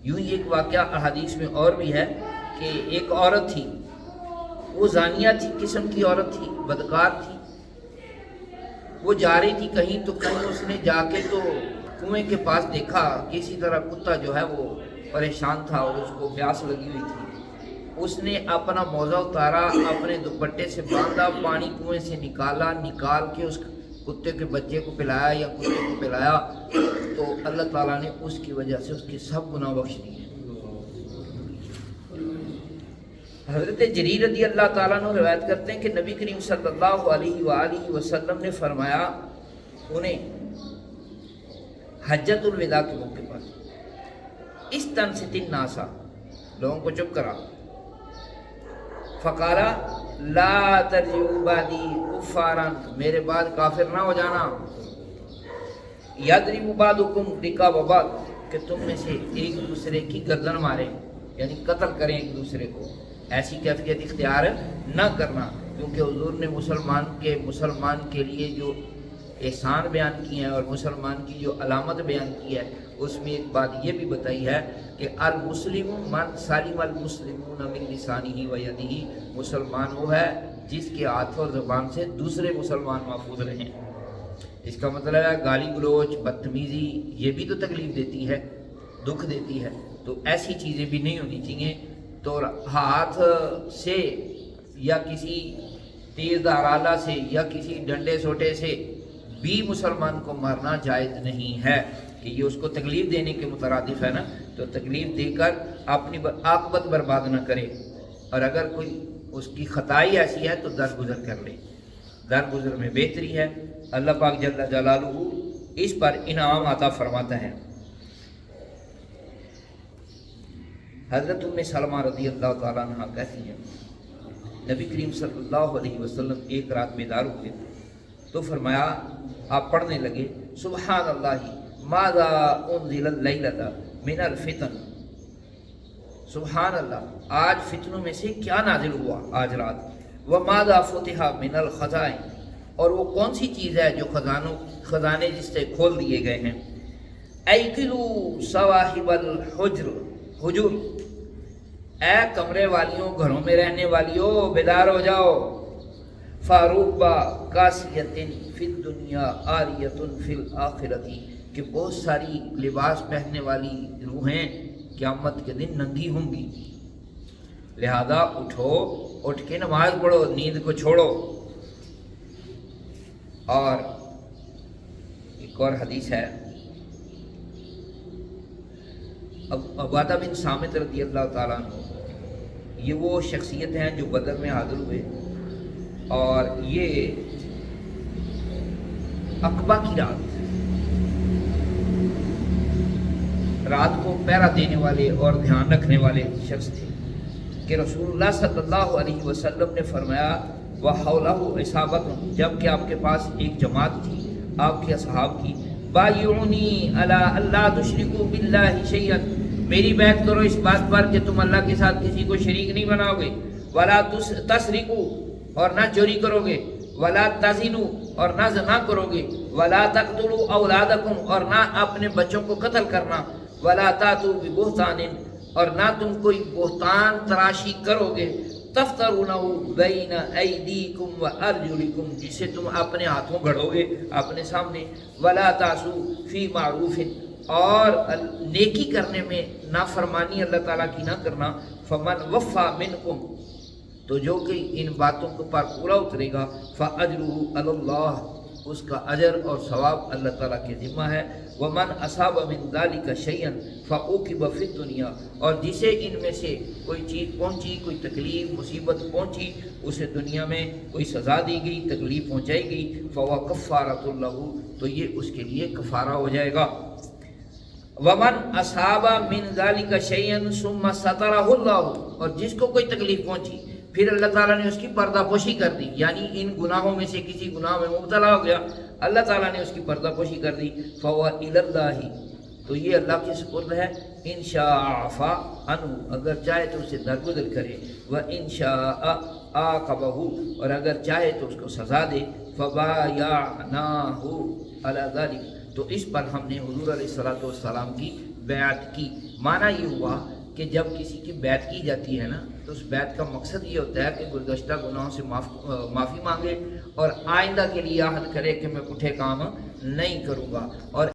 یوں ہی ایک واقعہ احادیث میں اور بھی ہے کہ ایک عورت تھی، وہ زانیہ تھی، قسم کی عورت تھی، بدکار تھی، وہ جا رہی تھی کہیں، تو کہیں اس نے جا کے تو کنویں کے پاس دیکھا کسی طرح کتا جو ہے وہ پریشان تھا اور اس کو پیاس لگی ہوئی تھی۔ اس نے اپنا موزہ اتارا، اپنے دوپٹے سے باندھا، پانی کنویں سے نکالا، نکال کے اس کتے کے بچے کو پلایا یا کتے کو پلایا، تو اللہ تعالیٰ نے اس کی وجہ سے اس کے سب گناہ بخش دیے۔ حضرت جریر رضی اللہ تعالیٰ عنہ روایت کرتے ہیں کہ نبی کریم صلی اللہ علیہ وآلہ وسلم نے فرمایا، انہیں حجۃ الوداع کے موقع پر استنصت الناس، لوگوں کو چپ کرا، فقالا لا ترجعوا بعدی کفارا، میرے بعد کافر نہ ہو جانا، یضرب بعضکم رقاب بعض، کہ تم میں سے ایک دوسرے کی گردن مارے، یعنی قتل کریں ایک دوسرے کو، ایسی کیفیت اختیار نہ کرنا، کیونکہ حضور نے مسلمان کے لیے جو احسان بیان کیے ہیں اور مسلمان کی جو علامت بیان کی ہے، اس میں ایک بات یہ بھی بتائی ہے کہ المسلم من سلم المسلمون من لسانہ و یدہ، مسلمان وہ ہے جس کے ہاتھ اور زبان سے دوسرے مسلمان محفوظ رہیں۔ اس کا مطلب ہے گالی گلوچ، بدتمیزی، یہ بھی تو تکلیف دیتی ہے، دکھ دیتی ہے، تو ایسی چیزیں بھی نہیں ہونی چاہیے۔ تو ہاتھ سے یا کسی تیز دھار آلہ سے یا کسی ڈنڈے سوٹے سے بھی مسلمان کو مارنا جائز نہیں ہے، کہ یہ اس کو تکلیف دینے کے مترادف ہے نا، تو تکلیف دے کر اپنی عاقبت برباد نہ کرے، اور اگر کوئی اس کی خطائی ایسی ہے تو درگزر کر لے، درگزر میں بہتری ہے۔ اللہ پاک جل جلالہ اس پر انعام عطا فرماتا ہے۔ حضرت ام سلمہ رضی اللہ تعالیٰ عنہ کہتی ہیں، نبی کریم صلی اللہ علیہ وسلم ایک رات بیدار ہوئے تو فرمایا، آپ پڑھنے لگے، سبحان اللہ ماذا انزل اللیلۃ من الفتن، سبحان اللہ، آج فتنوں میں سے کیا نازل ہوا آج رات، وماذا فتح من الخزائن، اور وہ کون سی چیز ہے جو خزانے جس سے کھول دیے گئے ہیں، ایقظوا صواحب الحجر، حجر، اے کمرے والیوں، گھروں میں رہنے والیوں، بیدار ہو جاؤ، فاروبا کاسیۃ فی الدنیا عاریۃ فی الآخرۃ، کہ بہت ساری لباس پہننے والی روحیں قیامت کے دن ننگی ہوں گی، لہذا اٹھو، اٹھ کے نماز پڑھو، نیند کو چھوڑو۔ اور ایک اور حدیث ہے، عبادہ بن صامت رضی اللہ تعالیٰ عنہ، یہ وہ شخصیت ہیں جو بدر میں حاضر ہوئے، اور یہ عقبہ کی رات کو پہرا دینے والے اور دھیان رکھنے والے شخص تھے، کہ رسول اللہ صلی اللہ علیہ وسلم نے فرمایا، وَحَوْلَهُ عِصَابَةٌ، جب کہ آپ کے پاس ایک جماعت تھی آپ کے اصحاب کی، بَایِعُونِی عَلَىٰ أَلَّا تُشْرِكُوا بِاللَّهِ شَيْئًا، میری بیعت کرو اس بات پر کہ تم اللہ کے ساتھ کسی کو شریک نہیں بناؤ گے، وَلَا تَسْرِقُوا، اور نہ چوری کرو گے، وَلَا تَزِنُوا، اور نہ زنا کرو گے، وَلَا تَقْتُلُوا أَوْلَادَكُمْ، اور نہ اپنے بچوں کو قتل کرنا، وَلَا تَأْتُوا بِبُهْتَانٍ، اور نہ تم کوئی بہتان تراشی کرو گے، تفترونہ بین ایدیکم و ارجلکم، جسے تم اپنے ہاتھوں گھڑو گے اپنے سامنے، ولا تعصوا فی معروف، اور نیکی کرنے میں نافرمانی اللہ تعالیٰ کی نہ کرنا، فمن وفا منکم، تو جو کہ ان باتوں کے پر پورا اترے گا، فاجرہ علی اللہ، اس کا اجر اور ثواب اللہ تعالیٰ کے ذمہ ہے، ومن اصاب من ذلک شیئا فعوقب فی الدنیا، اور جسے ان میں سے کوئی چیز پہنچی، کوئی تکلیف مصیبت پہنچی، اسے دنیا میں کوئی سزا دی گئی، تکلیف پہنچائی گئی، فہو کفارۃ لہ، تو یہ اس کے لیے کفارہ ہو جائے گا۔ ومن اصاب من ذلک شیئا ثم سترہ اللہ، اور جس کو کوئی تکلیف پہنچی پھر اللہ تعالیٰ نے اس کی پردہ پوشی کر دی، یعنی ان گناہوں میں سے کسی گناہ میں مبتلا ہو گیا، اللہ تعالیٰ نے اس کی پردہ پوشی کر دی، فَهُوَ إِلَى اللَّهِ، تو یہ اللہ کے سپرد ہے، ان شاء عفا عنہ، اگر چاہے تو اسے درگزر کرے، وَإِن شاء عَاقَبَهُ، اور اگر چاہے تو اس کو سزا دے، فَبَايَعْنَاهُ عَلَى ذَلِكَ، تو اس پر ہم نے حضور علیہ الصلوۃ والسلام کی بیعت کی، معنی یہ ہوا کہ جب کسی کی بیعت کی جاتی ہے نا تو اس بیعت کا مقصد یہ ہوتا ہے کہ گزشتہ گناہوں سے معافی مانگے اور آئندہ کے لیے عہد کرے کہ میں پٹھے کام نہیں کروں گا، اور